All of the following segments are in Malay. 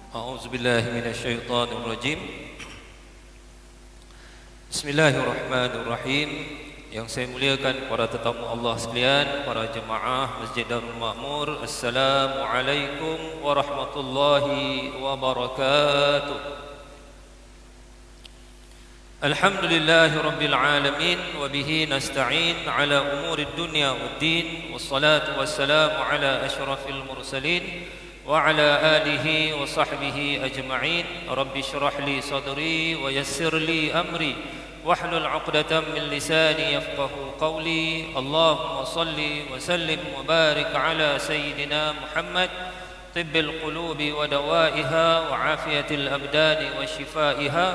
A'udzubillahi minasyaitonirrajim. Bismillahirrahmanirrahim. Yang saya muliakan para tetamu Allah sekalian, para jemaah Masjid Darul Ma'mur, Assalamualaikum warahmatullahi wabarakatuh. Alhamdulillahi rabbil alamin, wa bihi nasta'in ala umurid dunya waddin, wassalatu wassalamu ala asyrafil mursalin wa ala alihi wa sahbihi ajma'in. Rabbi shrah li sadri wa yassir li amri wahlul 'uqdatam min lisani yafqahu qawli. Allahumma salli wa sallim wa barik ala sayyidina Muhammad tibbil qulubi wa dawaiha wa afiyatil abdani wa shifaiha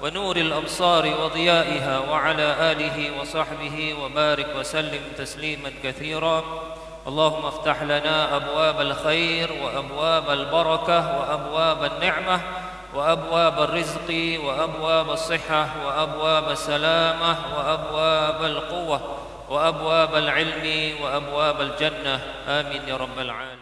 wa nuril absari wa dhiyaiha wa ala alihi wa sahbihi wa barik wa sallim tasliman katsira. اللهم افتح لنا أبواب الخير وأبواب البركة وأبواب النعمة وأبواب الرزق وأبواب الصحة وأبواب السلامة وأبواب القوة وأبواب العلم وأبواب الجنة آمين يا رب العالمين.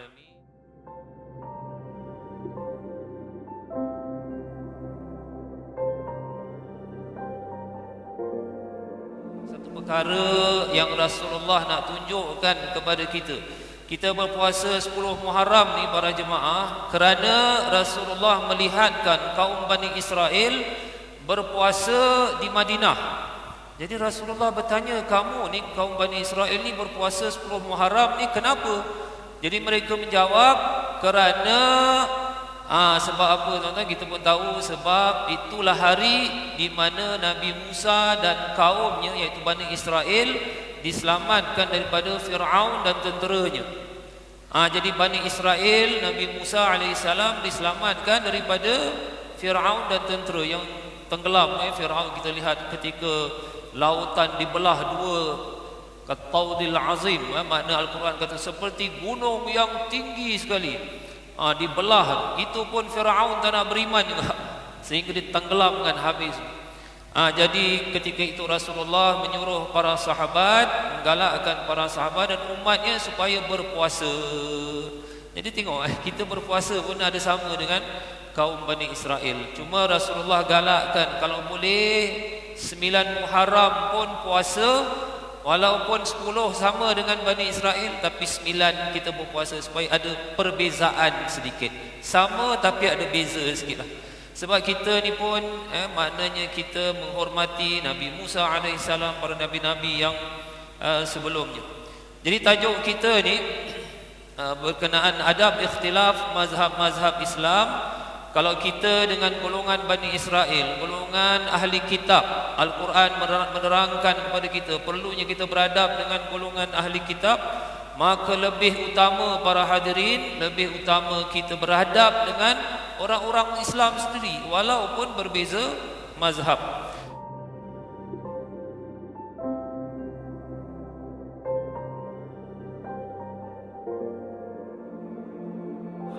Perkara yang Rasulullah nak tunjukkan kepada kita, kita berpuasa 10 Muharram ni para jemaah, kerana Rasulullah melihatkan kaum Bani Israel berpuasa di Madinah. Jadi Rasulullah bertanya, kamu ni kaum Bani Israel ni berpuasa 10 Muharram ni kenapa? Jadi mereka menjawab, kerana sebab apa tuan-tuan? Kita pun tahu sebab itulah hari di mana Nabi Musa dan kaumnya iaitu Bani Israel diselamatkan daripada Fir'aun dan tenteranya. Jadi Bani Israel, Nabi Musa AS diselamatkan daripada Fir'aun dan tentera yang tenggelam. Fir'aun kita lihat ketika lautan dibelah dua, Kataudil Azim, makna Al-Quran kata seperti gunung yang tinggi sekali, dibelah. Itu pun Fir'aun tak nak beriman juga, sehingga ditenggelamkan habis. Jadi ketika itu Rasulullah menyuruh para sahabat, menggalakkan para sahabat dan umatnya supaya berpuasa. Jadi tengok, kita berpuasa pun ada sama dengan kaum Bani Israel. Cuma Rasulullah galakkan kalau boleh 9 Muharram pun puasa, walaupun 10 sama dengan Bani Israel, tapi 9 kita berpuasa supaya ada perbezaan sedikit. Sama tapi ada beza sikit lah. Sebab kita ni pun maknanya kita menghormati Nabi Musa AS, para Nabi-Nabi yang sebelumnya. Jadi tajuk kita ni berkenaan adab ikhtilaf mazhab-mazhab Islam. Kalau kita dengan golongan Bani Israel, golongan ahli kitab, Al-Quran menerangkan kepada kita perlunya kita beradab dengan golongan ahli kitab, maka lebih utama para hadirin, lebih utama kita beradab dengan orang-orang Islam sendiri walaupun berbeza mazhab.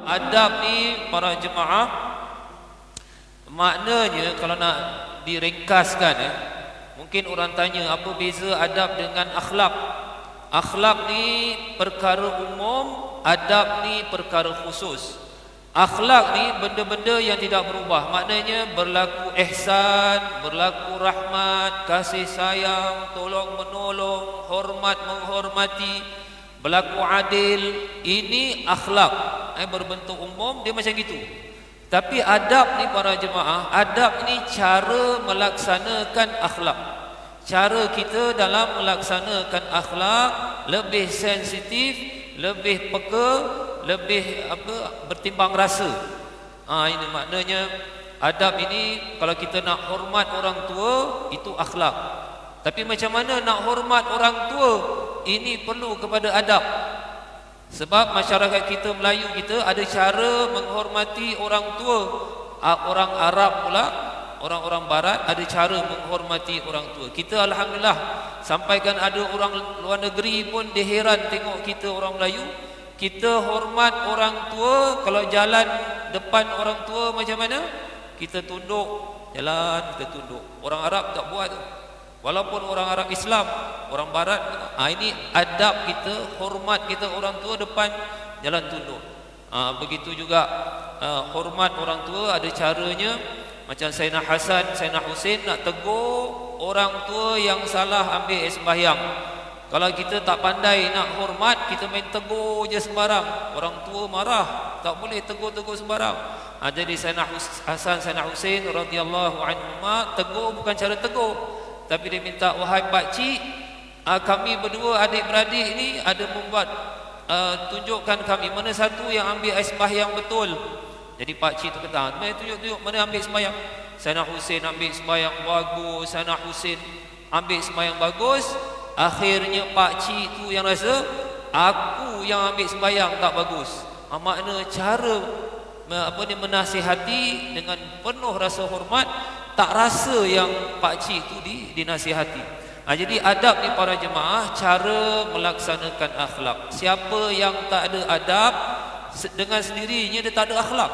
Adab ni para jemaah, maknanya kalau nak diringkaskan, mungkin orang tanya apa beza adab dengan akhlak. Akhlak ni perkara umum, adab ni perkara khusus. Akhlak ni benda-benda yang tidak berubah, maknanya berlaku ihsan, berlaku rahmat, kasih sayang, tolong menolong, hormat menghormati, berlaku adil. Ini akhlak, berbentuk umum, dia macam gitu. Tapi adab ni para jemaah, adab ni cara melaksanakan akhlak. Cara kita dalam melaksanakan akhlak lebih sensitif, lebih peka, lebih bertimbang rasa. Ini maknanya adab ini. Kalau kita nak hormat orang tua, itu akhlak. Tapi macam mana nak hormat orang tua? Ini perlu kepada adab. Sebab masyarakat kita, Melayu kita, ada cara menghormati orang tua. Orang Arab pula, orang-orang Barat ada cara menghormati orang tua. Kita alhamdulillah, sampaikan ada orang luar negeri pun dia heran tengok kita orang Melayu. Kita hormat orang tua, kalau jalan depan orang tua macam mana? Kita tunduk, jalan kita tunduk. Orang Arab tak buat tu. Walaupun orang Arab Islam, orang Barat, ini adab kita, hormat kita orang tua depan jalan tunduk. Begitu juga hormat orang tua ada caranya. Macam Sayyidina Hasan, Sayyidina Husin nak tegur orang tua yang salah ambil sembahyang. Kalau kita tak pandai nak hormat, kita main tegur je sembarang, orang tua marah, tak boleh tegur-tegur sembarang. Jadi Sayyidina Hasan, Sayyidina Husin radhiyallahu anhuma tegur bukan cara tegur, tapi dia minta, wahai pak cik, kami berdua adik-beradik ni ada membuat tunjukkan kami mana satu yang ambil sembahyang betul. Jadi pak cik tu kata, mana tunjuk mana ambil sembahyang. Sayyidina Husin ambil sembahyang bagus, Sayyidina Husin ambil sembahyang bagus. Akhirnya pak cik tu yang rasa aku yang ambil sembahyang tak bagus. Makna cara menasihati dengan penuh rasa hormat, tak rasa yang pak cik tu dinasihati. Jadi adab ni para jemaah, cara melaksanakan akhlak. Siapa yang tak ada adab, dengan sendirinya dia tak ada akhlak.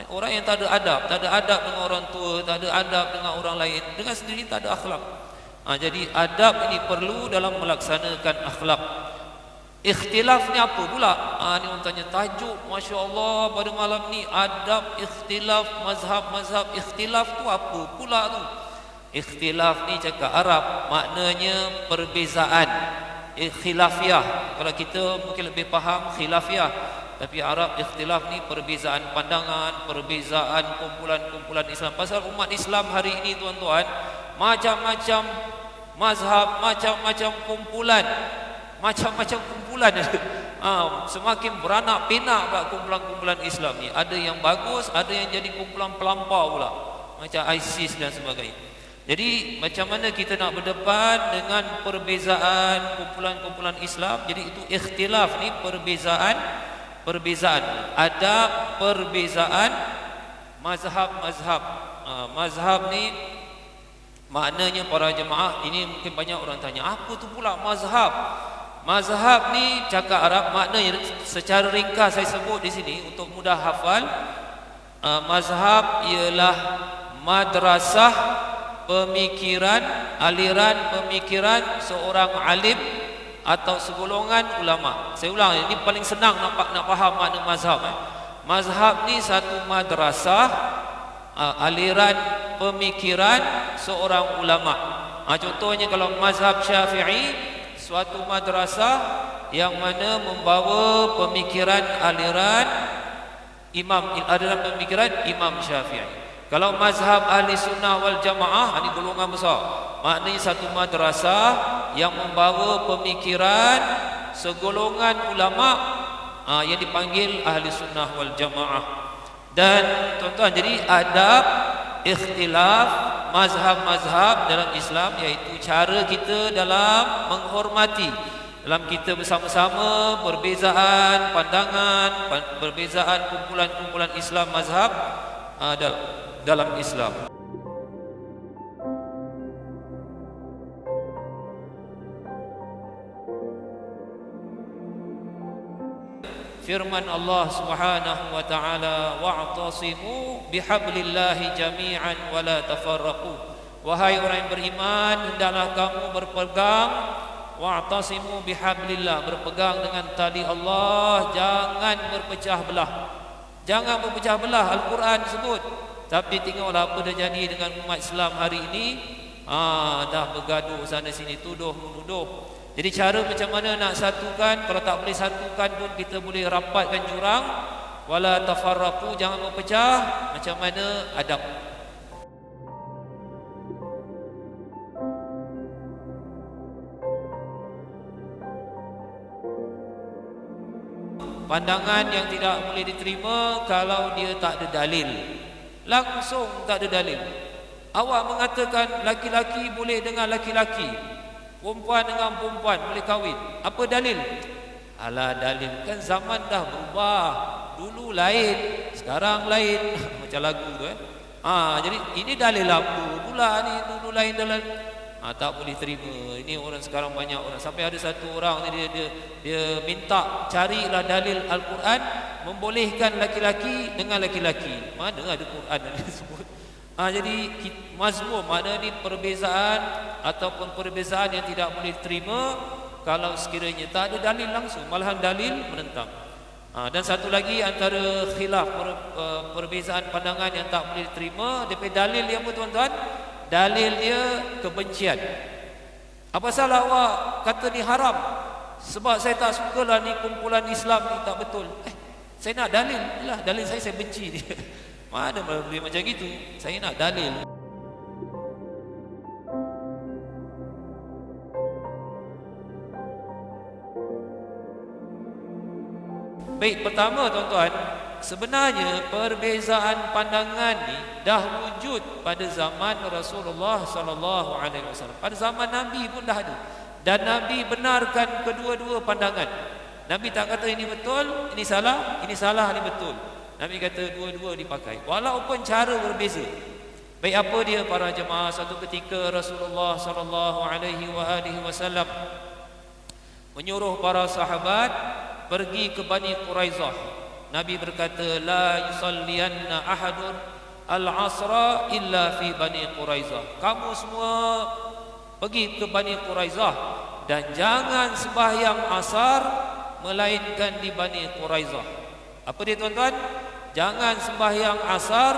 Orang yang tak ada adab dengan orang tua, tak ada adab dengan orang lain, dengan sendiri tak ada akhlak. Jadi adab ini perlu dalam melaksanakan akhlak. Ikhtilaf ni apa pula? Ni orang tanya tajuk, Masya Allah pada malam ni, adab ikhtilaf, mazhab ikhtilaf tu apa pula tu? Ikhtilaf ni cakap Arab maknanya perbezaan. Khilafiyah, kalau kita mungkin lebih faham khilafiyah, tapi Arab ikhtilaf ni perbezaan pandangan, perbezaan kumpulan-kumpulan Islam. Pasal umat Islam hari ini tuan-tuan, macam-macam mazhab, macam-macam kumpulan semakin beranak pinak kumpulan-kumpulan Islam ni. Ada yang bagus, ada yang jadi kumpulan pelampau pula, macam ISIS dan sebagainya. Jadi macam mana kita nak berdepan dengan perbezaan kumpulan-kumpulan Islam? Jadi itu ikhtilaf ni perbezaan, ada perbezaan mazhab. Mazhab ni maknanya para jemaah, ini mungkin banyak orang tanya, apa tu pula mazhab? Mazhab ni cakap Arab maknanya secara ringkas saya sebut di sini untuk mudah hafal. Mazhab ialah madrasah pemikiran, aliran pemikiran seorang alim atau segolongan ulama. Saya ulang, ini paling senang nak faham makna mazhab. Mazhab ni satu madrasah, aliran pemikiran seorang ulama. Contohnya kalau mazhab Syafi'i, suatu madrasah yang mana membawa pemikiran aliran pemikiran Imam Syafi'i. Kalau mazhab ahli sunnah wal jamaah, ini golongan besar, maknanya satu madrasah yang membawa pemikiran segolongan ulama yang dipanggil ahli sunnah wal jamaah. Dan tuan-tuan, jadi adab ikhtilaf mazhab-mazhab dalam Islam, iaitu cara kita dalam menghormati, dalam kita bersama-sama perbezaan pandangan, perbezaan kumpulan-kumpulan Islam mazhab dalam Islam. Firman Allah Subhanahu wa taala, wa'tasimu bihablillahi jami'an wa la tafarraqu. Wahai orang yang beriman, hendaklah kamu berpegang, wa'tasimu bihablillah, berpegang dengan tali Allah, jangan berpecah belah. Jangan berpecah belah, Al-Quran sebut. Tapi tengoklah apa dah jadi dengan umat Islam hari ini. Dah bergaduh sana sini, tuduh menuduh. Jadi cara macam mana nak satukan? Kalau tak boleh satukan pun kita boleh rapatkan jurang. Wala tafarraqu, jangan berpecah. Macam mana adab? Pandangan yang tidak boleh diterima kalau dia tak ada dalil. Langsung tak ada dalil. Awak mengatakan laki-laki boleh dengan laki-laki, perempuan dengan perempuan boleh kahwin. Apa dalil? Alah, dalil kan zaman dah berubah. Dulu lain, sekarang lain. Macam lagu tu jadi ini dalil apa pula ni? Dulu lain dalil. Tak boleh terima. Ini orang sekarang banyak orang. Sampai ada satu orang ni dia minta carilah dalil Al-Quran membolehkan laki-laki dengan laki-laki. Mana ada Quran yang disebut? Jadi mazmum, mana ni perbezaan ataupun perbezaan yang tidak boleh diterima kalau sekiranya tak ada dalil langsung, malahan dalil menentang. Dan satu lagi antara khilaf perbezaan pandangan yang tak boleh diterima daripada dalil dia apa tuan-tuan? Dalil dia kebencian. Apa salah awak kata ni haram? Sebab saya tak sukalah ni kumpulan Islam ni, tak betul. Saya nak dalil. Yalah, dalil saya benci dia. Mana boleh macam gitu? Saya nak dalil. Baik, pertama tuan-tuan, sebenarnya perbezaan pandangan ni dah wujud pada zaman Rasulullah sallallahu alaihi wasallam. Pada zaman Nabi pun dah ada. Dan Nabi benarkan kedua-dua pandangan. Nabi tak kata ini betul, ini salah, ini betul. Nabi kata dua-dua dipakai. Walaupun cara berbeza. Baik, apa dia para jemaah? Satu ketika Rasulullah sallallahu alaihi wasallam menyuruh para sahabat pergi ke Bani Quraizah. Nabi berkata, la yusalliyanna ahadun al-asra illa fi Bani Quraizah. Kamu semua pergi ke Bani Quraizah dan jangan sembahyang asar melainkan di Bani Quraizah. Apa dia tuan-tuan? Jangan sembahyang asar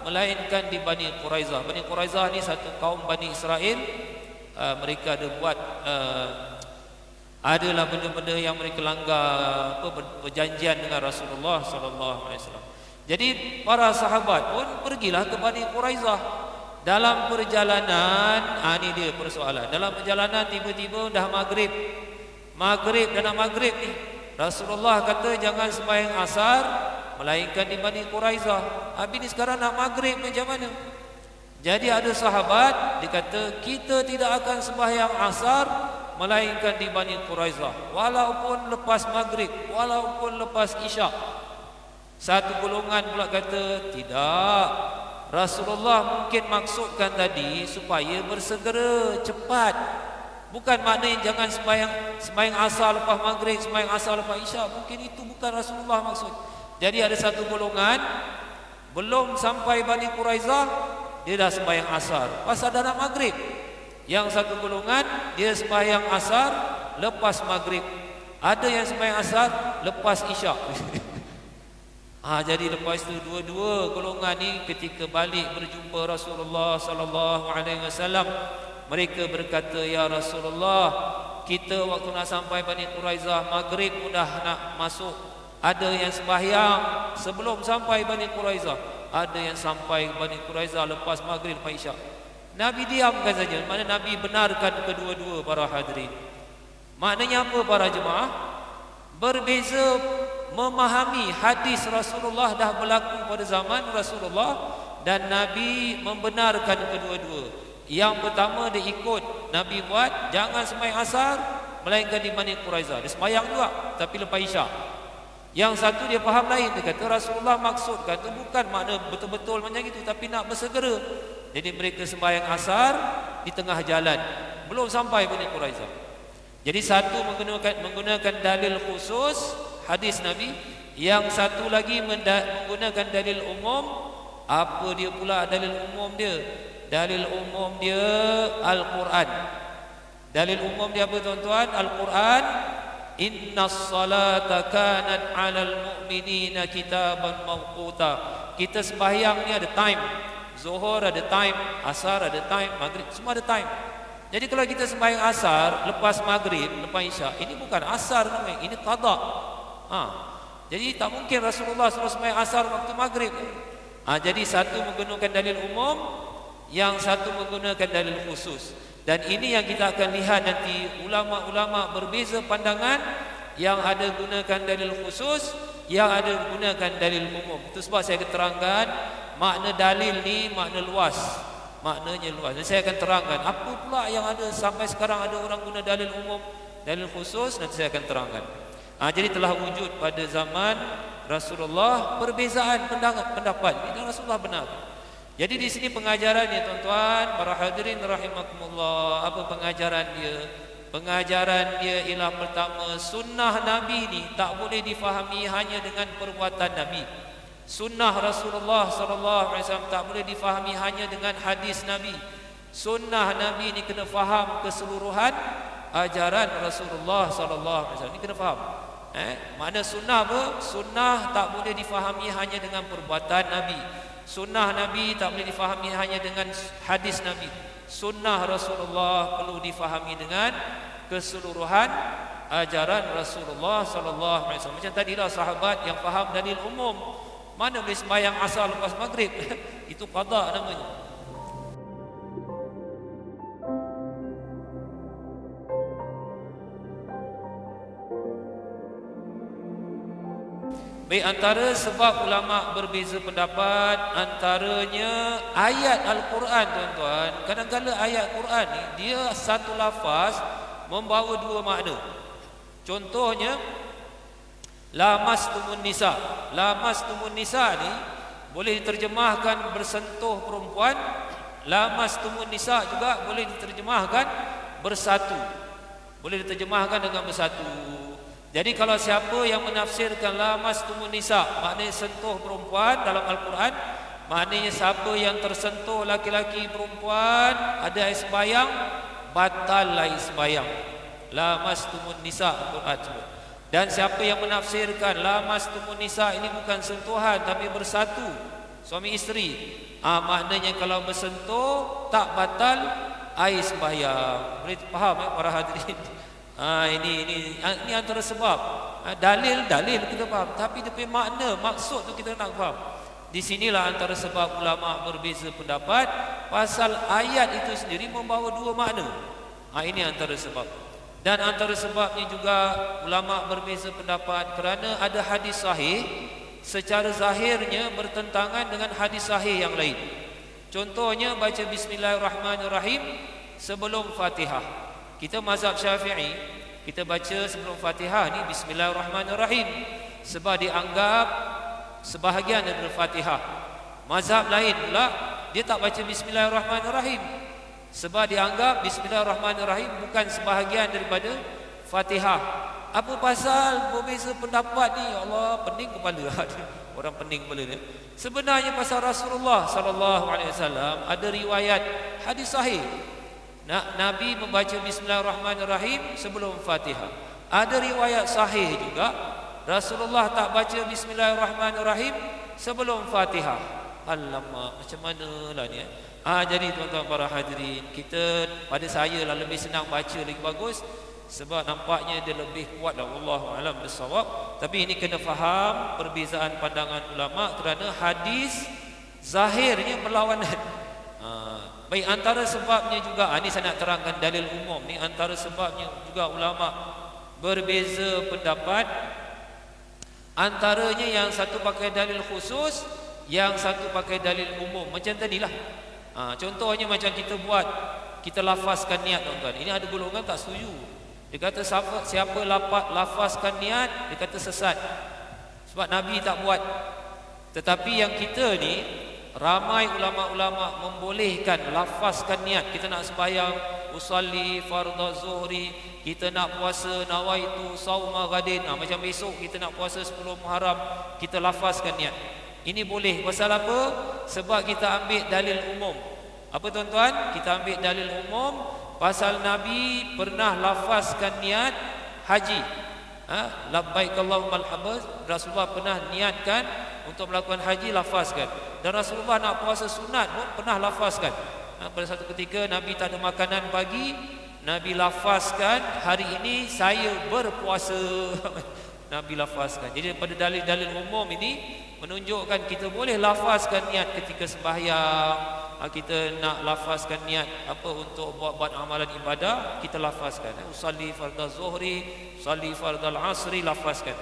melainkan di Bani Quraizah. Bani Quraizah ni satu kaum Bani Israel. Mereka ada buat adalah benda-benda yang mereka langgar perjanjian dengan Rasulullah sallallahu alaihi wasallam. Jadi para sahabat pun pergilah ke Bani Quraizah. Dalam perjalanan, ini dia persoalan. Dalam perjalanan tiba-tiba dah maghrib dah nak maghrib ni. Rasulullah kata jangan sembahyang asar melainkan di Bani Quraizah. Habis ni sekarang nak maghrib macam mana? Jadi ada sahabat dia kata kita tidak akan sembahyang asar melainkan di Bani Quraizah, walaupun lepas maghrib, walaupun lepas isyak. Satu golongan pula kata tidak, Rasulullah mungkin maksudkan tadi supaya bersegera, cepat. Bukan maknanya jangan sembahyang asar lepas maghrib, sembahyang asar lepas isyak. Mungkin itu bukan Rasulullah maksud. Jadi ada satu golongan belum sampai Bani Quraizah dia dah sembahyang asar pasal dah nak maghrib. Yang satu golongan dia sembahyang asar lepas maghrib. Ada yang sembahyang asar lepas isyak. Jadi lepas itu dua-dua golongan ni ketika balik berjumpa Rasulullah sallallahu alaihi wasallam, mereka berkata, ya Rasulullah, kita waktu nak sampai Bani Quraizah maghrib pun dah nak masuk. Ada yang sembahyang sebelum sampai Bani Quraizah, ada yang sampai Bani Quraizah lepas maghrib lepas isyak. Nabi diamkan saja. Mana Nabi benarkan kedua-dua para hadirin. Maknanya apa para jemaah? Berbeza memahami hadis Rasulullah dah berlaku pada zaman Rasulullah dan Nabi membenarkan kedua-dua. Yang pertama dia ikut Nabi buat jangan sembahyang asar melainkan di Bani Quraizah. Dia sembahyang juga tapi lepas isyak. Yang satu dia faham lain, dia kata Rasulullah maksudkan tu bukan makna betul-betul macam itu tapi nak bersegera. Jadi mereka sembahyang asar di tengah jalan, belum sampai Bani Quraizah. Jadi satu menggunakan dalil khusus hadis Nabi, yang satu lagi menggunakan dalil umum. Apa dia pula dalil umum dia? Dalil umum dia Al-Quran. Dalil umum dia apa tuan-tuan? Al-Quran. Innas salata kanat 'alal mu'minina kitaban mawquta. Kita sembahyang ni ada time. Zuhur ada time, asar ada time, maghrib semua ada time. Jadi kalau kita sembahyang asar lepas maghrib, lepas isyak, ini bukan asar namanya, ini qada. Jadi tak mungkin Rasulullah suruh sembahyang asar waktu maghrib. Jadi satu menggunakan dalil umum, yang satu menggunakan dalil khusus. Dan ini yang kita akan lihat nanti, ulama-ulama berbeza pandangan, yang ada gunakan dalil khusus, yang ada gunakan dalil umum. Itu sebab saya keterangkan makna dalil ni makna luas. Maknanya luas. Dan saya akan terangkan apa pula yang ada sampai sekarang ada orang guna dalil umum, dalil khusus, nanti saya akan terangkan. Jadi telah wujud pada zaman Rasulullah perbezaan pendapat. Ini Rasulullah benar. Jadi di sini pengajarannya tuan-tuan, para hadirin rahimakumullah. Apa pengajaran dia? Pengajaran dia ialah pertama, sunnah Nabi ni tak boleh difahami hanya dengan perbuatan Nabi. Sunnah Rasulullah sallallahu alaihi wasallam tak boleh difahami hanya dengan hadis Nabi. Sunnah Nabi ni kena faham keseluruhan ajaran Rasulullah sallallahu alaihi wasallam. Ini kena faham. Makna sunnah apa? Sunnah tak boleh difahami hanya dengan perbuatan Nabi. Sunnah Nabi tak boleh difahami hanya dengan hadis Nabi. Sunnah Rasulullah perlu difahami dengan keseluruhan ajaran Rasulullah sallallahu alaihi wasallam. Macam tadilah sahabat yang faham dalil umum. Mana boleh sembahyang asar lepas maghrib? Itu qada namanya. Baik, antara sebab ulama berbeza pendapat antaranya ayat Al-Quran, tuan-tuan. Kadang-kadang ayat Quran ni dia satu lafaz membawa dua makna. Contohnya lamastumun nisa. Lamastumun nisa ni boleh diterjemahkan bersentuh perempuan. Lamastumun nisa juga boleh diterjemahkan bersatu. Boleh diterjemahkan dengan bersatu. Jadi kalau siapa yang menafsirkan lamastumun nisa maknanya sentuh perempuan dalam Al-Quran, maknanya siapa yang tersentuh laki-laki perempuan ada air sembahyang, batal air sembahyang. Lamastumun nisa Al-Quran sebut. Dan siapa yang menafsirkan lamastumun nisa ini bukan sentuhan tapi bersatu suami isteri, maknanya kalau bersentuh tak batal air sembahyang. Boleh faham para hadirin? Ini antara sebab. Dalil kita faham, tapi dia punya makna, maksud tu kita nak faham. Di sinilah antara sebab ulama berbeza pendapat pasal ayat itu sendiri membawa dua makna. Ini antara sebab. Dan antara sebabnya juga ulama berbeza pendapat kerana ada hadis sahih secara zahirnya bertentangan dengan hadis sahih yang lain. Contohnya baca bismillahirrahmanirrahim sebelum Fatihah. Kita mazhab Syafi'i, kita baca sebelum Fatihah ni bismillahirrahmanirrahim sebab dianggap sebahagian daripada Fatihah. Mazhab lain pula dia tak baca bismillahirrahmanirrahim sebab dianggap bismillahirrahmanirrahim bukan sebahagian daripada Fatihah. Apa pasal berbeza pendapat ni? Ya Allah, pening kepala. Orang pening kepala ni. Sebenarnya pasal Rasulullah sallallahu alaihi wasallam ada riwayat hadis sahih. Nabi membaca bismillahirrahmanirrahim sebelum Fatihah. Ada riwayat sahih juga Rasulullah tak baca bismillahirrahmanirrahim sebelum Fatihah. Alamak, macam manalah ni? Jadi tuan-tuan para hadirin, kita pada saya lah lebih senang baca lagi bagus sebab nampaknya dia lebih kuat lah, wallahu alam bisawab. Tapi ini kena faham perbezaan pandangan ulama kerana hadis zahirnya berlawanan. Baik, antara sebabnya juga ini saya nak terangkan dalil umum ni. Antara sebabnya juga ulama berbeza pendapat, antaranya yang satu pakai dalil khusus, yang satu pakai dalil umum. Macam tadilah. Contohnya macam kita lafazkan niat, tuan-tuan. Ini ada golongan tak setuju. Dia kata siapa lafazkan niat, dia kata sesat. Sebab Nabi tak buat. Tetapi yang kita ni ramai ulama-ulama membolehkan lafazkan niat. Kita nak sembahyang usalli fardhu zuhri, kita nak puasa nawaitu sauma ghadin, macam besok kita nak puasa 10 Muharram, kita lafazkan niat. Ini boleh. Pasal apa? Sebab kita ambil dalil umum. Apa tuan-tuan? Kita ambil dalil umum pasal Nabi pernah lafazkan niat haji. Labbaik Allahumma al-hajj. Rasulullah pernah niatkan untuk melakukan haji, lafazkan. Dan Rasulullah nak puasa sunat pun pernah lafazkan. Pada satu ketika Nabi tak ada makanan pagi, Nabi lafazkan, hari ini saya berpuasa. Nabi lafazkan. Jadi pada dalil-dalil umum ini menunjukkan kita boleh lafazkan niat ketika sembahyang. Kita nak lafazkan niat apa untuk buat amalan ibadah, kita lafazkan. Usalli fardhu zuhri, usalli fardhu asri, lafazkan.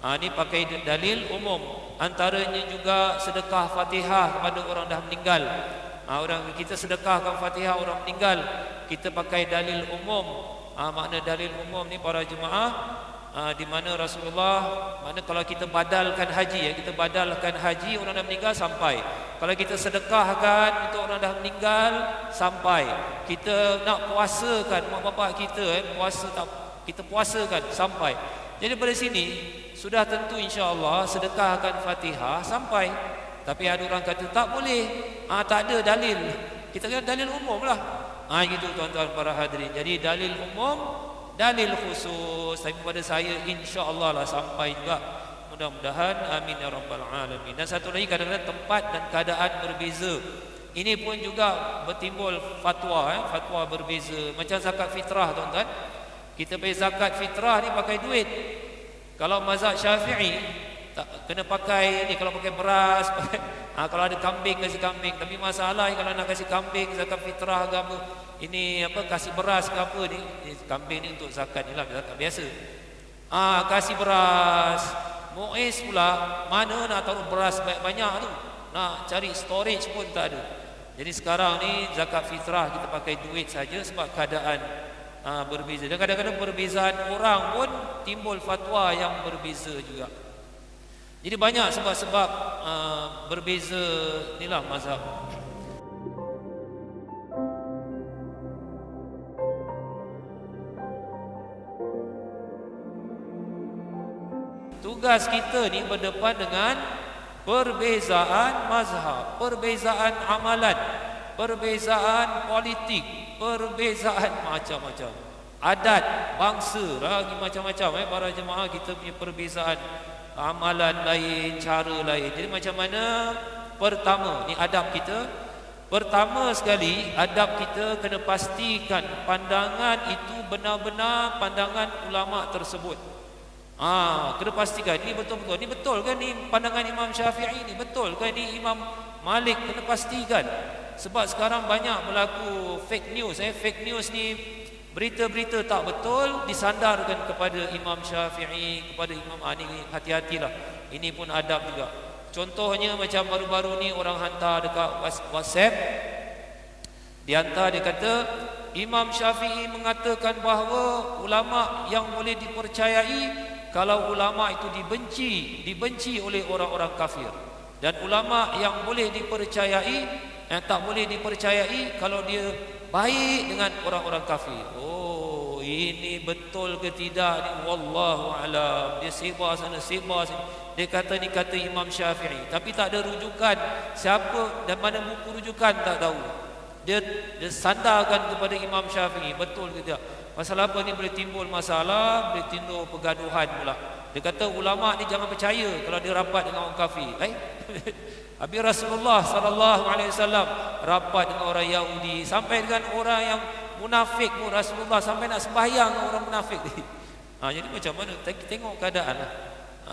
Ini pakai dalil umum. Antaranya juga sedekah Fatihah kepada orang dah meninggal. Kita sedekahkan Fatihah orang meninggal, kita pakai dalil umum. Makna dalil umum ni para jemaah, di mana Rasulullah, mana kalau kita badalkan haji, kita badalkan haji orang dah meninggal sampai. Kalau kita sedekahkan untuk orang dah meninggal sampai. Kita nak puasakan mak bapak kita, puasa tak, kita puasakan sampai. Jadi pada sini sudah tentu insya-Allah sedekahkan Fatihah sampai. Tapi ada orang kata tak boleh, tak ada dalil. Kita kena dalil umum lah. Gitu tuan-tuan para hadirin. Jadi dalil umum dalil khusus. Tapi pada saya insya-Allah lah sampai juga, mudah-mudahan, amin ya rabbal alamin. Dan satu lagi, kadang-kadang tempat dan keadaan berbeza, ini pun juga bertimbul fatwa, fatwa berbeza. Macam zakat fitrah, tuan-tuan, kita bayar zakat fitrah ni pakai duit. Kalau mazhab Syafi'i tak kena pakai ni, kalau pakai beras, pakai, kalau ada kambing kasih kambing. Tapi masalah kalau nak kasih kambing zakat fitrah ke apa, ini apa, kasih beras ke apa ni, kambing ni untuk zakat ni lah, zakat biasa. Kasih beras. Muiz pula mana nak taruh beras banyak-banyak tu, nak cari storage pun tak ada. Jadi sekarang ni zakat fitrah kita pakai duit saja sebab keadaan berbeza. Dan kadang-kadang perbezaan orang pun timbul fatwa yang berbeza juga. Jadi banyak sebab-sebab berbeza inilah mazhab. Tugas kita ni berdepan dengan perbezaan mazhab, perbezaan amalan, perbezaan politik, perbezaan macam-macam, adat, bangsa, lagi macam-macam. Para jemaah, kita punya perbezaan amalan lain, cara lain. Jadi macam mana? Pertama, ni adab kita. Pertama sekali, adab kita kena pastikan pandangan itu benar-benar pandangan ulama tersebut. Kena pastikan ni betul-betul, ni betul ke ni pandangan Imam Syafi'i, ni betul ke ni Imam Malik, kena pastikan. Sebab sekarang banyak berlaku fake news. Fake news ni berita-berita tak betul disandarkan kepada Imam Syafi'i, kepada Imam Ani. Hati-hatilah, ini pun adab juga. Contohnya macam baru-baru ni orang hantar dekat WhatsApp, dia hantar, dia kata Imam Syafi'i mengatakan bahawa ulama yang boleh dipercayai kalau ulama itu dibenci oleh orang-orang kafir, dan ulama yang boleh dipercayai, yang tak boleh dipercayai kalau dia baik dengan orang-orang kafir. Oh, ini betul ke tidak ni wallahu alam. Dia sebar sana sebar sini, dia kata ni kata Imam Syafi'i, tapi tak ada rujukan siapa dan mana buku rujukan tak tahu. Dia sandarkan kepada Imam Syafi'i, betul ke tidak? Pasal apa ni boleh timbul masalah, boleh timbul pergaduhan pula. Dia kata ulama ni jangan percaya kalau dia rapat dengan orang kafir. Habis Rasulullah SAW rapat dengan orang Yahudi, sampai dengan orang yang munafik pun Rasulullah sampai nak sembahyang dengan orang munafik ni. Jadi macam mana? Tengok keadaan lah.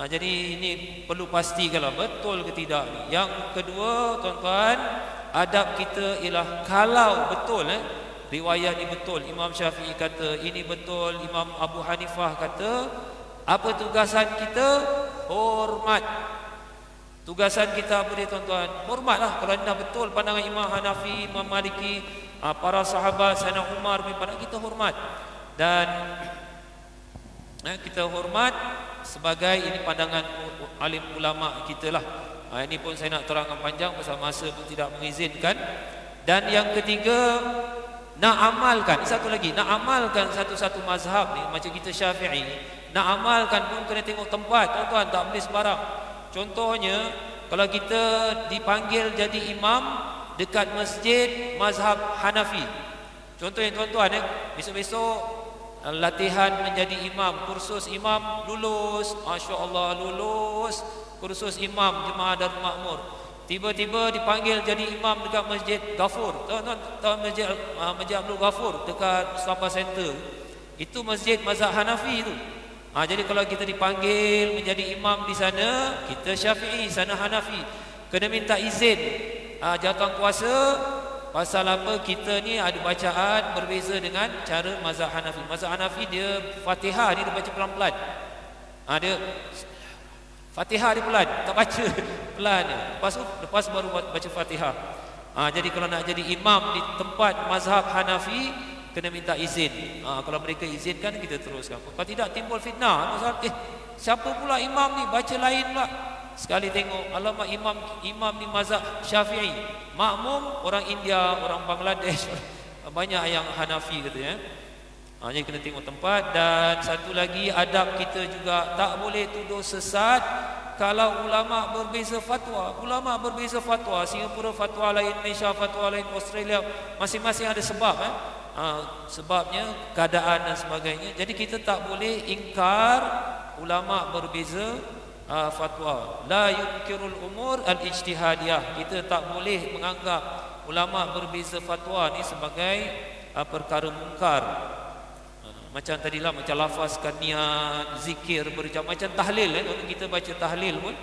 Jadi ini perlu pastikan lah betul ke tidak ni. Yang kedua, tuan-tuan, adab kita ialah kalau betul riwayat ni betul, Imam Syafi'i kata ini betul, Imam Abu Hanifah kata, apa tugasan kita? Hormat. Tugasan kita apa dia, tuan-tuan? Hormatlah. Kalau dah betul pandangan Imam Hanafi, Imam Maliki, para sahabat, Sayyidina Umar, kita hormat. Dan kita hormat sebagai ini pandangan alim ulama kita lah. Ini pun saya nak terangkan panjang pasal masa pun tidak mengizinkan. Dan yang ketiga, nak amalkan. Satu lagi, nak amalkan satu-satu mazhab ni, macam kita Syafi'i, nak amalkan pun kena tengok tempat, tuan-tuan, tak boleh sembarang. Contohnya, kalau kita dipanggil jadi imam dekat masjid mazhab Hanafi, contohnya tuan-tuan, besok-besok latihan menjadi imam, kursus imam, lulus, Masya Allah, lulus kursus imam Jemaah Darul Makmur. Tiba-tiba dipanggil jadi imam dekat Masjid Ghafur. Tahu Masjid Abdul Ghafur dekat Mustafa Center. Itu masjid mazhab Hanafi itu. Jadi kalau kita dipanggil menjadi imam di sana, kita Syafi'i, sana Hanafi, kena minta izin jawatan kuasa. Pasal apa? Kita ni ada bacaan berbeza dengan cara mazhab Hanafi. Mazhab Hanafi dia Fatihah dia baca pelan-pelan. Dia Fatihah dia pelan, tak baca pelan. Lepas baru baca Fatihah. Jadi kalau nak jadi imam di tempat mazhab Hanafi, kena minta izin. Kalau mereka izinkan, kita teruskan. Kalau tidak, timbul fitnah. Masalah, siapa pula imam ni baca lain pula. Sekali tengok, alamak, imam ni mazhab Syafi'i, makmum orang India, orang Bangladesh, banyak yang Hanafi kata. Jadi kena tengok tempat. Dan satu lagi, adab kita juga tak boleh tuduh sesat kalau ulama berbeza fatwa. Ulama berbeza fatwa, Singapura fatwa lain, Malaysia fatwa lain, Australia, masing-masing ada sebab. sebabnya keadaan dan sebagainya. Jadi kita tak boleh ingkar ulama berbeza fatwa. La yunkirul umur al-ijtihadiyah. Kita tak boleh menganggap ulama berbeza fatwa ni sebagai perkara mungkar. Macam tadilah, macam lafazkan niat, zikir, macam tahlil kalau kita baca tahlil pun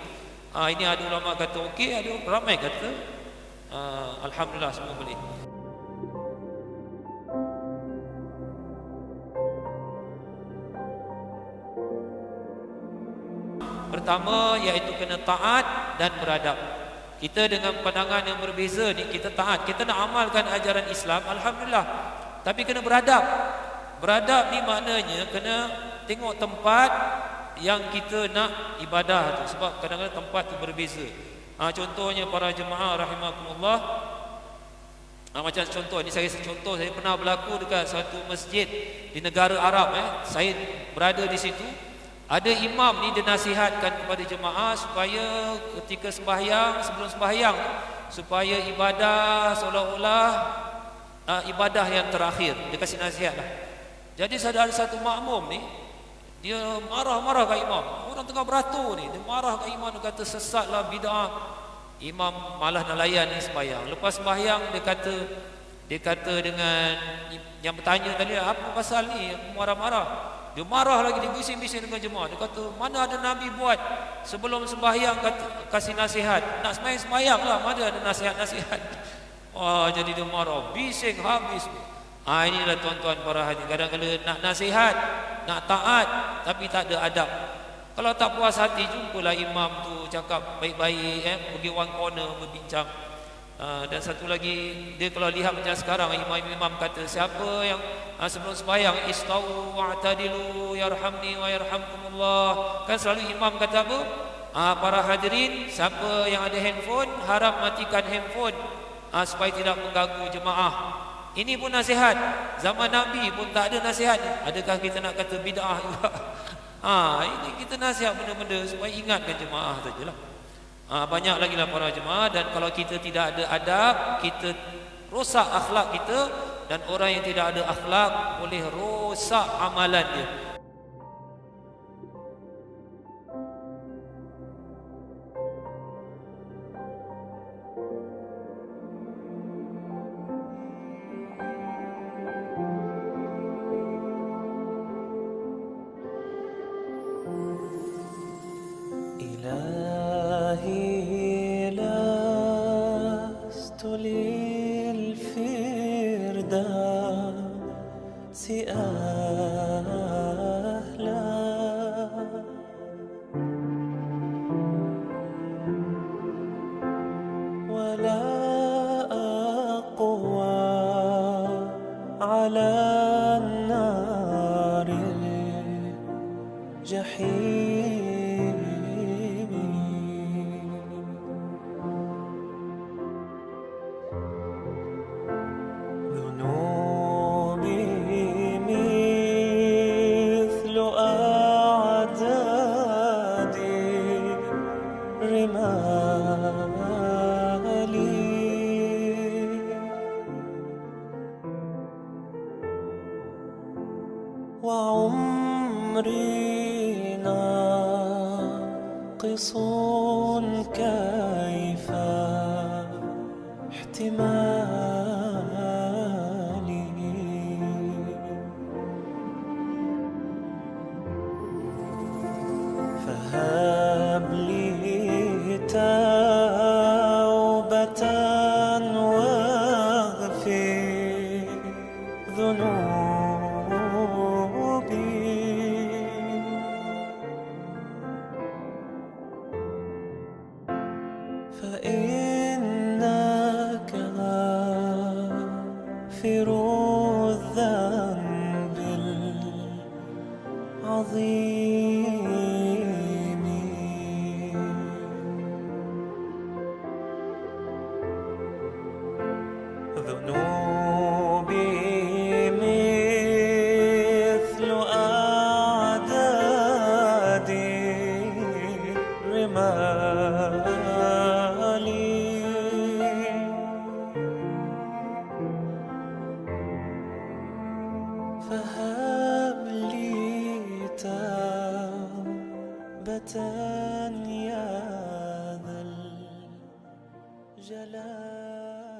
ini ada ulama kata okey, ada ramai kata alhamdulillah semua boleh. Pertama iaitu kena taat dan beradab. Kita dengan pandangan yang berbeza ni, kita taat, kita nak amalkan ajaran Islam, alhamdulillah. Tapi kena beradab. Beradab ni maknanya kena tengok tempat yang kita nak ibadah tu, sebab kadang-kadang tempat tu berbeza. Contohnya para jemaah rahimakumullah, macam contoh ni, saya contoh, saya pernah berlaku dekat satu masjid di negara Arab. Saya berada di situ. Ada imam ni, dia nasihatkan kepada jemaah supaya ketika sembahyang, sebelum sembahyang, supaya ibadah seolah-olah ibadah yang terakhir. Dia kasih nasihat lah. Jadi ada satu makmum ni, dia marah-marah kat imam. Orang tengah beratur ni, dia marah kat imam, dia kata sesatlah, bid'ah. Imam malah nak layan ni sembahyang. Lepas sembahyang dia kata dengan yang bertanya tadi, apa pasal ni marah-marah? Dia marah lagi, dia bising-bising dengan jemaah. Dia kata, mana ada Nabi buat sebelum sembahyang kasih nasihat? Nak sembahyang lah, mana ada nasihat-nasihat? Jadi dia marah, bising habis. Inilah tuan-tuan para hadirin, kadang-kadang nak nasihat, nak taat, tapi tak ada adab. Kalau tak puas hati, jumpalah imam tu, cakap baik-baik, pergi one corner berbincang. Dan satu lagi, dia kalau lihat macam sekarang, imam-imam kata, siapa yang sebelum sembahyang istau wa'tadilu yarhamni wa yarhamkumullah, kan selalu imam kata apa? Para hadirin, siapa yang ada handphone, harap matikan handphone supaya tidak mengganggu jemaah. Ini pun nasihat. Zaman Nabi pun tak ada nasihat. Adakah kita nak kata bid'ah juga? Ini kita nasihat benda-benda supaya ingatkan jemaah sajalah. Banyak lagi lah para jemaah. Dan kalau kita tidak ada adab, kita rosak akhlak kita. Dan orang yang tidak ada akhlak boleh rosak amalan dia. إلهي لست للفردوس أهلا ولا أقوى على النار الجحيم وعمري ناقص كيف احتمالي فهب لي توبة واغفر ذنوبي فإنك غافر الذنب العظيم ذنوبي مثل أعداد الرمال فهب لي توبة يا ذا الجلال.